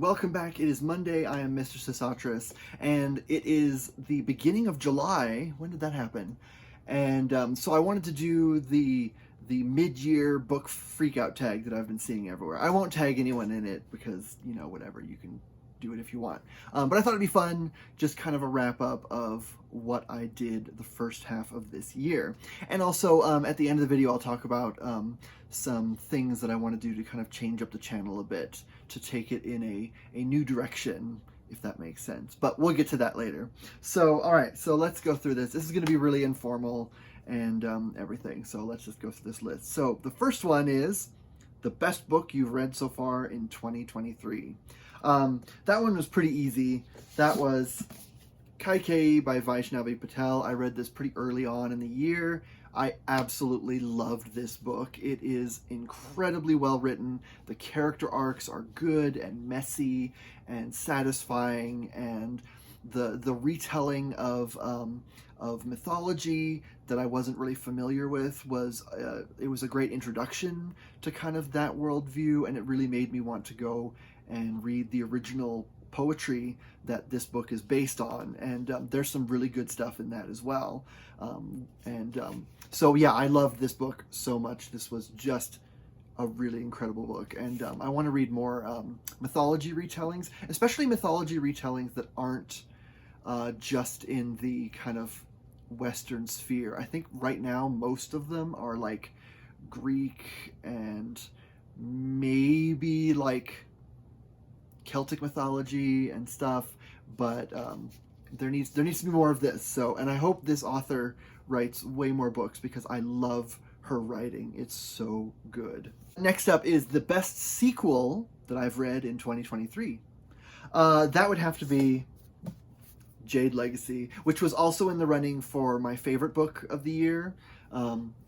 welcome back. It is Monday. I am Mr. Sisatris, and it is the beginning of July. When did that happen? And so I wanted to do the mid-year book freakout tag that I've been seeing everywhere. I won't tag anyone in it because, you know, whatever, you can do it if you want. But I thought it'd be fun, just kind of a wrap-up of what I did the first half of this year. And also, at the end of the video, I'll talk about some things that I want to do to kind of change up the channel a bit, to take it in a new direction, if that makes sense. But we'll get to that later. So, alright, so let's go through this. This is going to be really informal and everything, so let's just go through this list. So, the first one is the best book you've read so far in 2023. That one was pretty easy. That was Kaikeyi by Vaishnavi Patel. I read this pretty early on in the year. I absolutely loved this book. It is incredibly well written. The character arcs are good and messy and satisfying, and the retelling of mythology that I wasn't really familiar with was it was a great introduction to kind of that worldview, and it really made me want to go and read the original poetry that this book is based on, and there's some really good stuff in that as well. So yeah, I loved this book so much. This was just a really incredible book, and I want to read more mythology retellings, especially mythology retellings that aren't just in the kind of Western sphere. I think right now most of them are like Greek and maybe like Celtic mythology and stuff, but there needs to be more of this. So, and I hope this author writes way more books because I love her writing. It's so good. Next up is the best sequel that I've read in 2023. That would have to be Jade Legacy, which was also in the running for my favorite book of the year.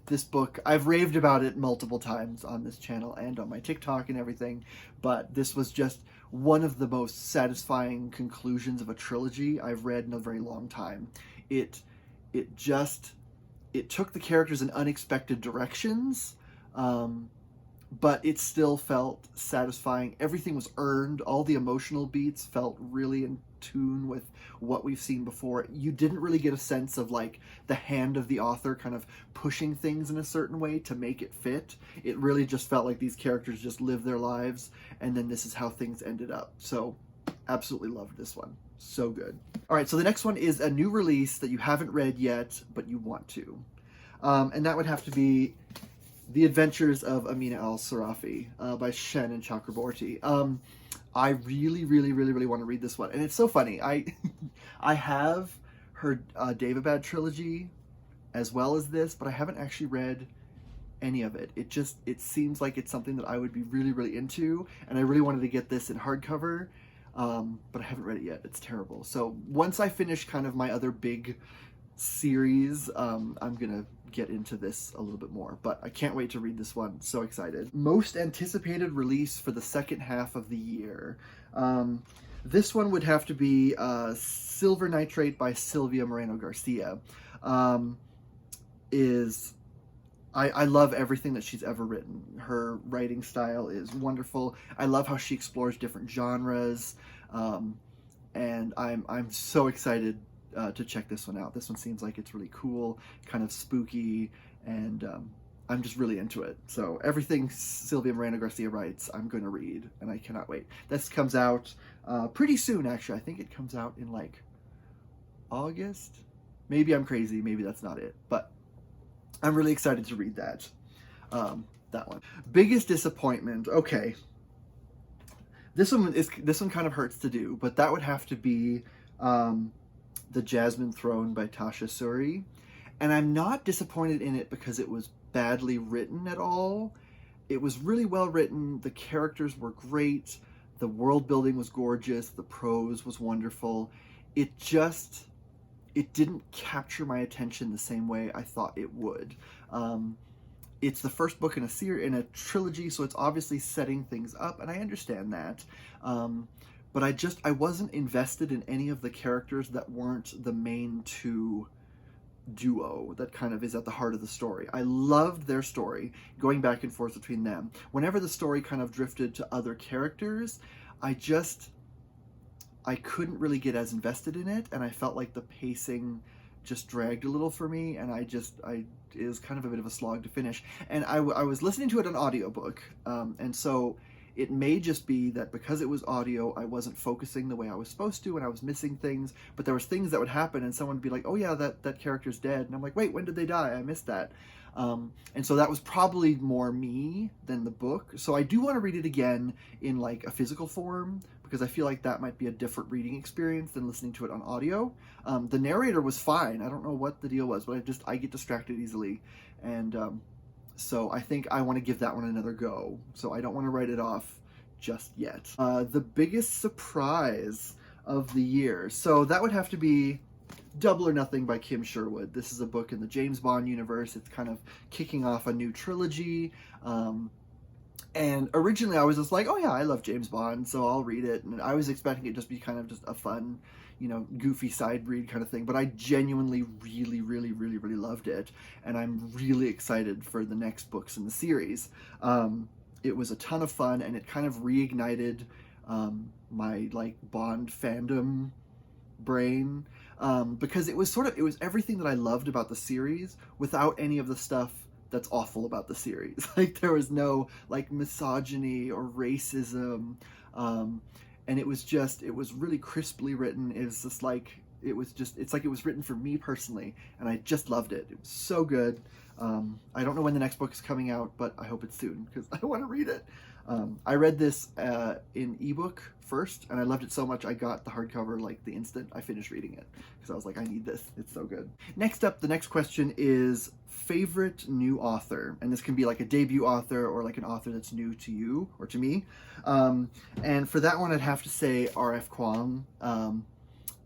This book, I've raved about it multiple times on this channel and on my TikTok and everything, but this was just one of the most satisfying conclusions of a trilogy I've read in a very long time. It took the characters in unexpected directions, but it still felt satisfying. Everything was earned. All the emotional beats felt really in tune with what we've seen before. You didn't really get a sense of like the hand of the author kind of pushing things in a certain way to make it fit. It really just felt like these characters just lived their lives, and then this is how things ended up. So absolutely loved this one. So good. All right, so the next one is a new release that you haven't read yet, but you want to. And that would have to be The Adventures of Amina Al-Sarafi by Shen and Chakraborty. I really want to read this one. And it's so funny. I have her Daevabad trilogy as well as this, but I haven't actually read any of it. It seems like it's something that I would be really into, and I really wanted to get this in hardcover, but I haven't read it yet. It's terrible. So once I finish kind of my other big series, I'm gonna get into this a little bit more, but I can't wait to read this one. So excited. Most anticipated release for the second half of the year. This one would have to be Silver Nitrate by Silvia Moreno Garcia. I love everything that she's ever written. Her writing style is wonderful. I love how she explores different genres, and I'm so excited to check this one out. This one seems like it's really cool, kind of spooky, and I'm just really into it. So everything Silvia Moreno Garcia writes, I'm going to read, and I cannot wait. This comes out pretty soon, actually. I think it comes out in like August. Maybe I'm crazy. Maybe that's not it, but I'm really excited to read that. That one. Biggest disappointment. Okay. This one kind of hurts to do, but that would have to be The Jasmine Throne by Tasha Suri. And I'm not disappointed in it because it was badly written at all. It was really well written. The characters were great. The world building was gorgeous. The prose was wonderful. It didn't capture my attention the same way I thought it would. It's the first book in a trilogy, so it's obviously setting things up, and I understand that. But I wasn't invested in any of the characters that weren't the main two duo that kind of is at the heart of the story. I loved their story, going back and forth between them. Whenever the story kind of drifted to other characters, I couldn't really get as invested in it, and I felt like the pacing just dragged a little for me, and it was kind of a bit of a slog to finish. And I was listening to it on audiobook, and so it may just be that because it was audio, I wasn't focusing the way I was supposed to, and I was missing things, but there was things that would happen, and someone would be like, oh yeah, that character's dead, and I'm like, wait, when did they die? I missed that. And so that was probably more me than the book. So I do want to read it again in like a physical form, because I feel like that might be a different reading experience than listening to it on audio. The narrator was fine. I don't know what the deal was, but I get distracted easily. And so I think I want to give that one another go. So I don't want to write it off just yet. The biggest surprise of the year. So that would have to be Double or Nothing by Kim Sherwood. This is a book in the James Bond universe. It's kind of kicking off a new trilogy. And originally I was just like, oh yeah, I love James Bond, so I'll read it. And I was expecting it just to be kind of just a fun, goofy side read kind of thing. But I genuinely really, really, really, really loved it. And I'm really excited for the next books in the series. It was a ton of fun, and it kind of reignited my like Bond fandom brain. Because it was everything that I loved about the series without any of the stuff that's awful about the series. Like there was no like misogyny or racism, and it was really crisply written. It's like it was written for me personally, and I just loved it. It was so good. I don't know when the next book is coming out, but I hope it's soon because I want to read it. I read this in ebook first, and I loved it so much I got the hardcover like the instant I finished reading it, because I was like, I need this. It's so good. Next up, the next question is favorite new author, and this can be like a debut author or like an author that's new to you or to me. And for that one, I'd have to say R.F. Kuang.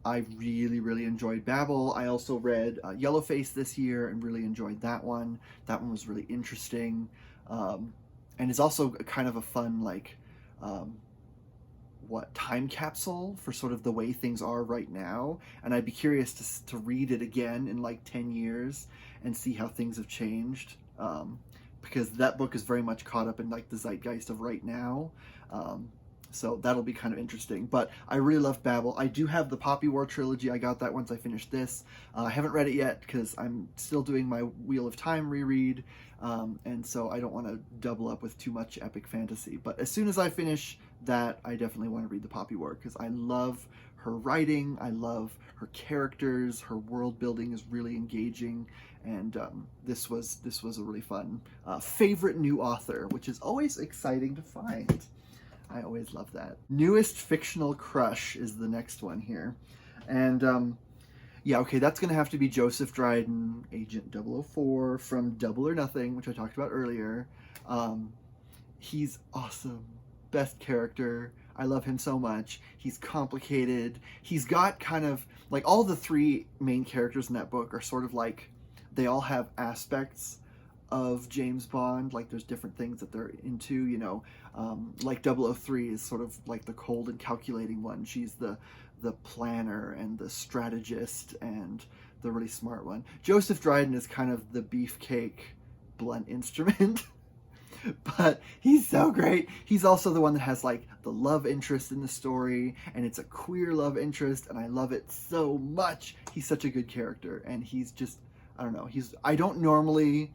I really, really enjoyed Babel. I also read Yellowface this year and really enjoyed that one. That one was really interesting. And it's also kind of a fun, like, time capsule for sort of the way things are right now. And I'd be curious to read it again in like 10 years and see how things have changed. Because that book is very much caught up in like the zeitgeist of right now. So that'll be kind of interesting. But I really love Babel. I do have the Poppy War trilogy. I got that once I finished this. I haven't read it yet because I'm still doing my Wheel of Time reread. And so I don't want to double up with too much epic fantasy. But as soon as I finish that, I definitely want to read the Poppy War because I love her writing. I love her characters. Her world building is really engaging. And this was a really fun favorite new author, which is always exciting to find. I always love that. Newest fictional crush is the next one here. And yeah, okay, that's going to have to be Joseph Dryden, Agent 004 from Double or Nothing, which I talked about earlier. He's awesome. Best character. I love him so much. He's complicated. He's got kind of, like, all the three main characters in that book are sort of like, they all have aspects of James Bond. Like, there's different things that they're into, like 003 is sort of like the cold and calculating one. She's the planner and the strategist and the really smart one. Joseph Dryden is kind of the beefcake blunt instrument. But he's so great. He's also the one that has like the love interest in the story, and it's a queer love interest, and I love it so much. He's such a good character, and he's just, I don't know, I don't normally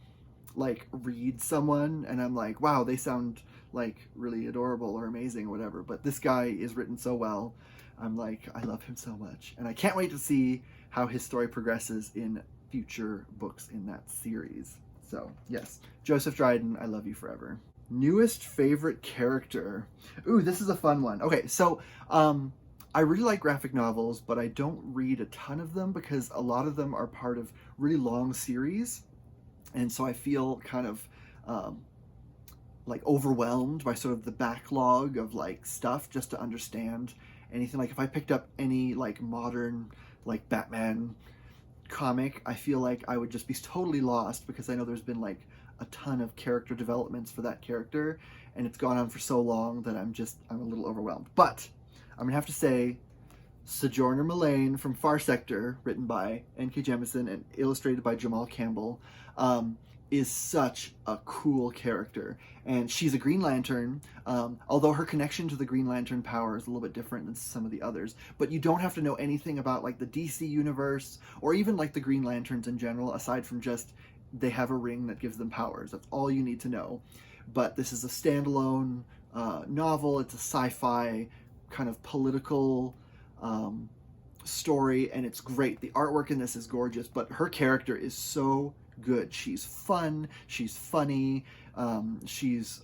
like read someone and I'm like, wow, they sound like really adorable or amazing or whatever, but this guy is written so well. I'm like, I love him so much, and I can't wait to see how his story progresses in future books in that series. So yes, Joseph Dryden, I love you forever. Newest favorite character. Ooh, this is a fun one. Okay, so I really like graphic novels, but I don't read a ton of them because a lot of them are part of really long series, and so I feel kind of like overwhelmed by sort of the backlog of like stuff just to understand anything. Like if I picked up any like modern like Batman comic, I feel like I would just be totally lost because I know there's been like a ton of character developments for that character, and it's gone on for so long that I'm a little overwhelmed. But I'm gonna have to say Sojourner Mullein from Far Sector, written by N.K. Jemisin and illustrated by Jamal Campbell, is such a cool character, and she's a Green Lantern, although her connection to the Green Lantern power is a little bit different than some of the others. But you don't have to know anything about like the DC universe or even like the Green Lanterns in general, aside from just they have a ring that gives them powers. That's all you need to know. But this is a standalone novel. It's a sci-fi kind of political story, and it's great. The artwork in this is gorgeous, but her character is so good. She's fun, she's funny, she's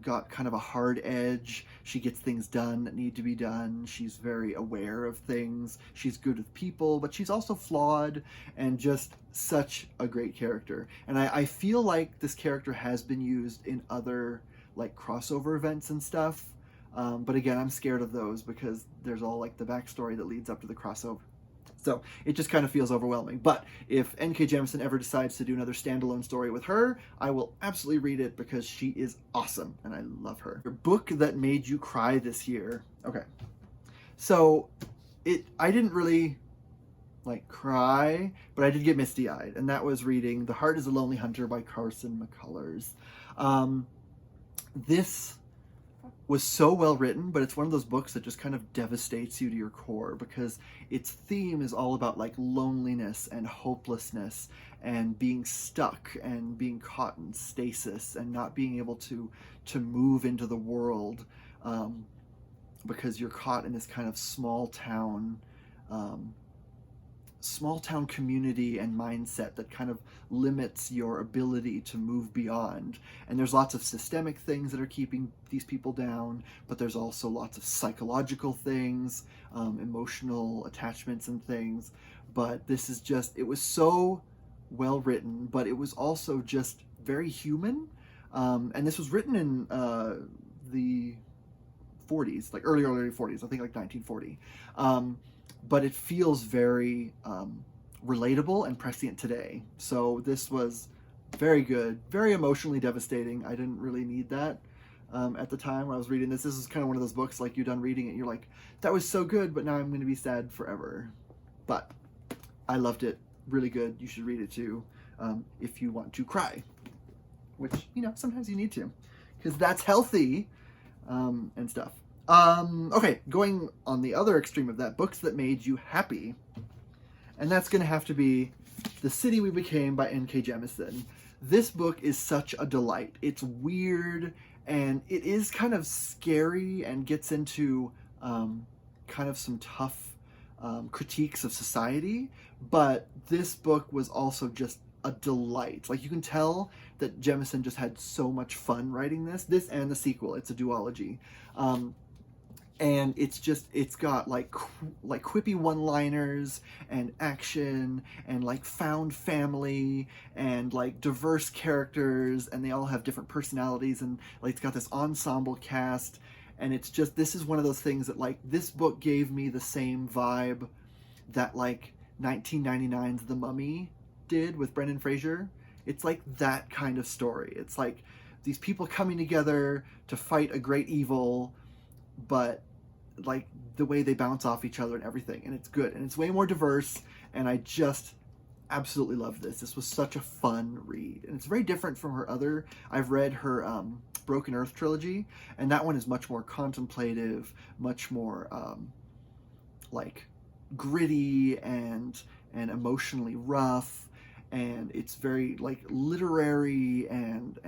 got kind of a hard edge. She gets things done that need to be done. She's very aware of things. She's good with people, but she's also flawed, and just such a great character. And I feel like this character has been used in other like crossover events and stuff. But again, I'm scared of those because there's all like the backstory that leads up to the crossover. So it just kind of feels overwhelming. But if N.K. Jemisin ever decides to do another standalone story with her, I will absolutely read it because she is awesome and I love her. Your book that made you cry this year. Okay. So I didn't really like cry, but I did get misty-eyed, and that was reading The Heart is a Lonely Hunter by Carson McCullers. This was so well written, but it's one of those books that just kind of devastates you to your core because its theme is all about like loneliness and hopelessness and being stuck and being caught in stasis and not being able to move into the world because you're caught in this kind of small town community and mindset that kind of limits your ability to move beyond. And there's lots of systemic things that are keeping these people down, but there's also lots of psychological things, emotional attachments and things. But this is just, it was so well written, but it was also just very human. And this was written in the 40s, like early 40s, I think like 1940. But it feels very relatable and prescient today. So this was very good, very emotionally devastating. I didn't really need that at the time when I was reading this. This is kind of one of those books, like you're done reading it, you're like, that was so good, but now I'm going to be sad forever. But I loved it. Really good. You should read it too if you want to cry. Which, you know, sometimes you need to. Because that's healthy and stuff. Okay, going on the other extreme of that, books that made you happy. And that's going to have to be The City We Became by N.K. Jemisin. This book is such a delight. It's weird, and it is kind of scary and gets into kind of some tough critiques of society. But this book was also just a delight. Like, you can tell that Jemisin just had so much fun writing this and the sequel. It's a duology. And it's got like quippy one-liners and action and like found family and like diverse characters, and they all have different personalities, and like it's got this ensemble cast, and it's just, this is one of those things that like this book gave me the same vibe that like 1999's The Mummy did with Brendan Fraser. It's like that kind of story. It's like these people coming together to fight a great evil, but like the way they bounce off each other and everything, and it's good, and it's way more diverse, and I just absolutely love this. This was such a fun read, and it's very different from her other, I've read her Broken Earth trilogy, and that one is much more contemplative, much more like gritty and emotionally rough, and it's very like literary and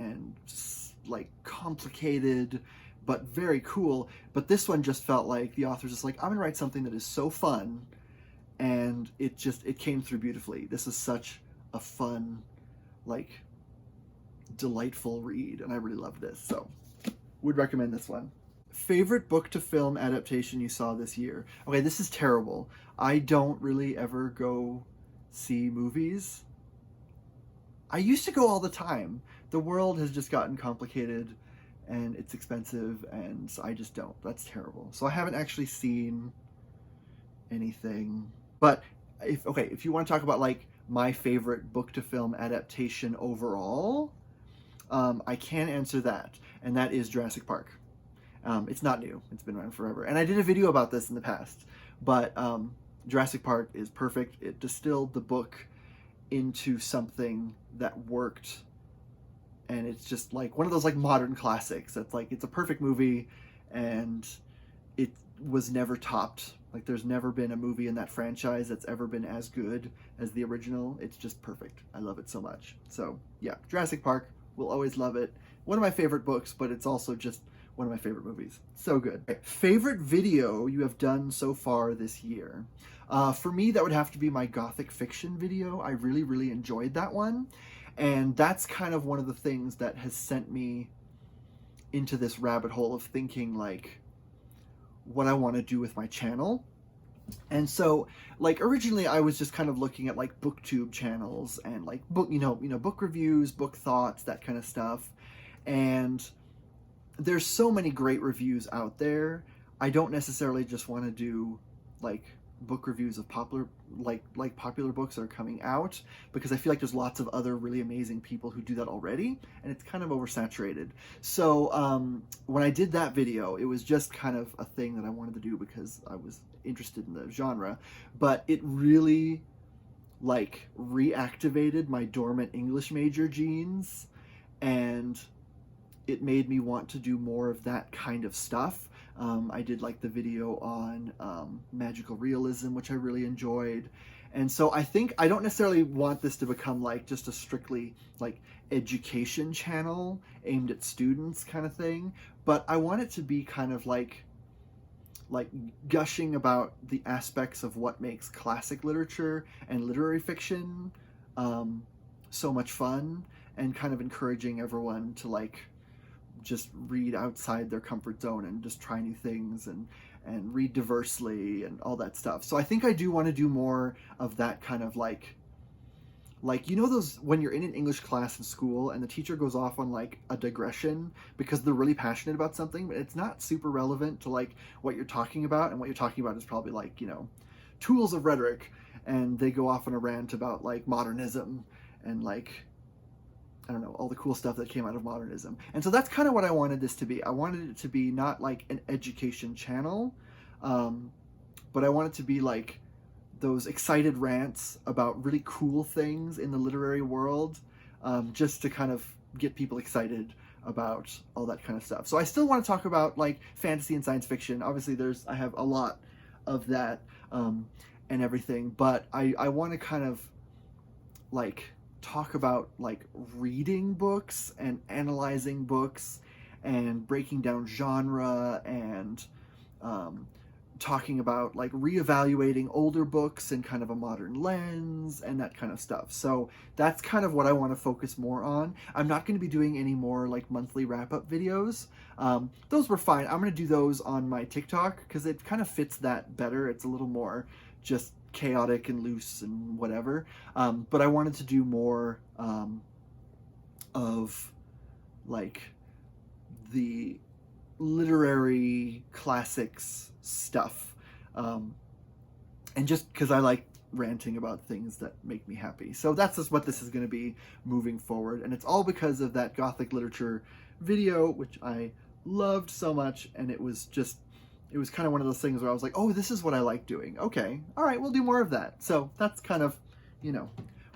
like complicated, but very cool. But this one just felt like the author's just like, I'm gonna write something that is so fun, and it came through beautifully. This is such a fun, like, delightful read, and I really love this, so would recommend this one. Favorite book to film adaptation you saw this year? Okay, this is terrible. I don't really ever go see movies. I used to go all the time. The world has just gotten complicated, and it's expensive, and so I just don't. That's terrible. So I haven't actually seen anything. But if you want to talk about like my favorite book to film adaptation overall, I can answer that, and that is Jurassic Park. It's not new. It's been around forever. And I did a video about this in the past, but Jurassic Park is perfect. It distilled the book into something that worked and it's just like one of those like modern classics. That's like, it's a perfect movie, and it was never topped. Like, there's never been a movie in that franchise that's ever been as good as the original. It's just perfect. I love it so much. So yeah, Jurassic Park, will always love it. One of my favorite books, but it's also just one of my favorite movies. So good. Okay. Favorite video you have done so far this year? For me, that would have to be my Gothic Fiction video. I really, really enjoyed that one. And that's kind of one of the things that has sent me into this rabbit hole of thinking like what I want to do with my channel. And so, like, originally I was just kind of looking at like booktube channels and like book, book reviews, book thoughts, that kind of stuff. And there's so many great reviews out there. I don't necessarily just want to do like book reviews of popular books that are coming out, because I feel like there's lots of other really amazing people who do that already, and it's kind of oversaturated. So when I did that video, it was just kind of a thing that I wanted to do because I was interested in the genre, but it really like reactivated my dormant English major genes, and it made me want to do more of that kind of stuff. I did like the video on magical realism, which I really enjoyed. And so I think I don't necessarily want this to become like just a strictly like education channel aimed at students kind of thing, but I want it to be kind of like gushing about the aspects of what makes classic literature and literary fiction so much fun, and kind of encouraging everyone to like just read outside their comfort zone and just try new things and read diversely and all that stuff. So I think I do want to do more of that kind of like those when you're in an English class in school and the teacher goes off on like a digression because they're really passionate about something, but it's not super relevant to like what you're talking about, and what you're talking about is probably like, tools of rhetoric, and they go off on a rant about like modernism and like, I don't know, all the cool stuff that came out of modernism. And so that's kind of what I wanted this to be. I wanted it to be not like an education channel, but I want it to be like those excited rants about really cool things in the literary world, just to kind of get people excited about all that kind of stuff. So I still want to talk about like fantasy and science fiction. Obviously I have a lot of that and everything, but I want to kind of like talk about like reading books and analyzing books and breaking down genre and talking about like reevaluating older books in kind of a modern lens and that kind of stuff. So that's kind of what I want to focus more on. I'm not going to be doing any more like monthly wrap-up videos. Those were fine. I'm going to do those on my TikTok because it kind of fits that better. It's a little more just chaotic and loose and whatever, but I wanted to do more of like the literary classics stuff, and just because I like ranting about things that make me happy. So that's just what this is going to be moving forward, and it's all because of that Gothic literature video, which I loved so much, and it was kind of one of those things where I was like, oh, this is what I like doing. Okay, all right, we'll do more of that. So that's kind of,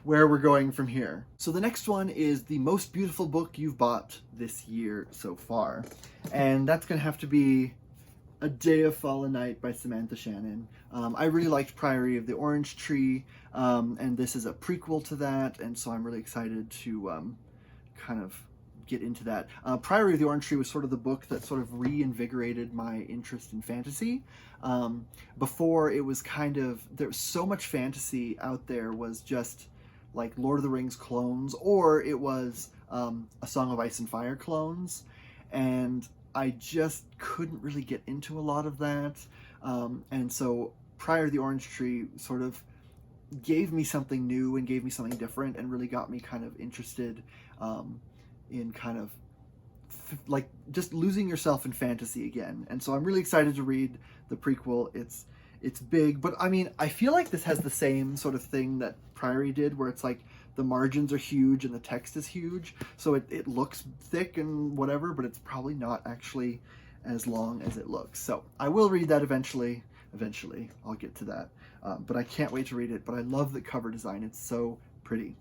where we're going from here. So the next one is the most beautiful book you've bought this year so far. And that's going to have to be A Day of Fallen Night by Samantha Shannon. I really liked Priory of the Orange Tree, and this is a prequel to that, and so I'm really excited to kind of get into that. Priory of the Orange Tree was sort of the book that sort of reinvigorated my interest in fantasy. Before, it was there was so much fantasy out there, was just like Lord of the Rings clones, or it was A Song of Ice and Fire clones, and I just couldn't really get into a lot of that. And so Priory of the Orange Tree sort of gave me something new and gave me something different, and really got me kind of interested in kind of like just losing yourself in fantasy again. And so I'm really excited to read the prequel. It's big, but I mean, I feel like this has the same sort of thing that Priory did, where it's like the margins are huge and the text is huge, so it looks thick and whatever, but it's probably not actually as long as it looks. So I will read that eventually. I'll get to that, but I can't wait to read it. But I love the cover design. It's so pretty.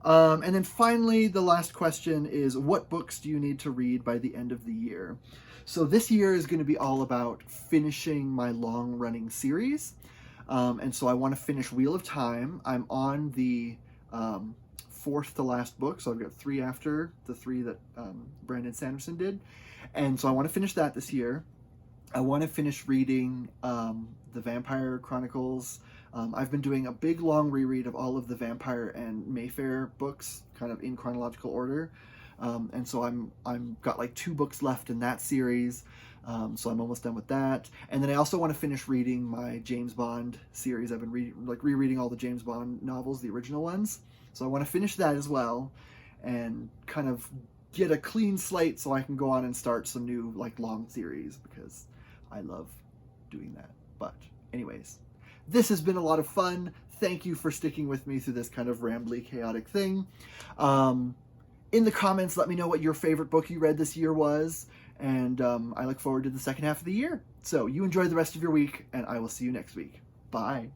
And then finally, the last question is, what books do you need to read by the end of the year? So this year is going to be all about finishing my long-running series. And so I want to finish Wheel of Time. I'm on the fourth to last book, so I've got 3 after the 3 that Brandon Sanderson did. And so I want to finish that this year. I want to finish reading the Vampire Chronicles. I've been doing a big long reread of all of the Vampire and Mayfair books, kind of in chronological order. And so I'm got like 2 books left in that series. So I'm almost done with that. And then I also want to finish reading my James Bond series. I've been rereading all the James Bond novels, the original ones. So I want to finish that as well and kind of get a clean slate so I can go on and start some new like long series, because I love doing that. But anyways, this has been a lot of fun. Thank you for sticking with me through this kind of rambly, chaotic thing. In the comments, let me know what your favorite book you read this year was. And I look forward to the second half of the year. So you enjoy the rest of your week, and I will see you next week. Bye.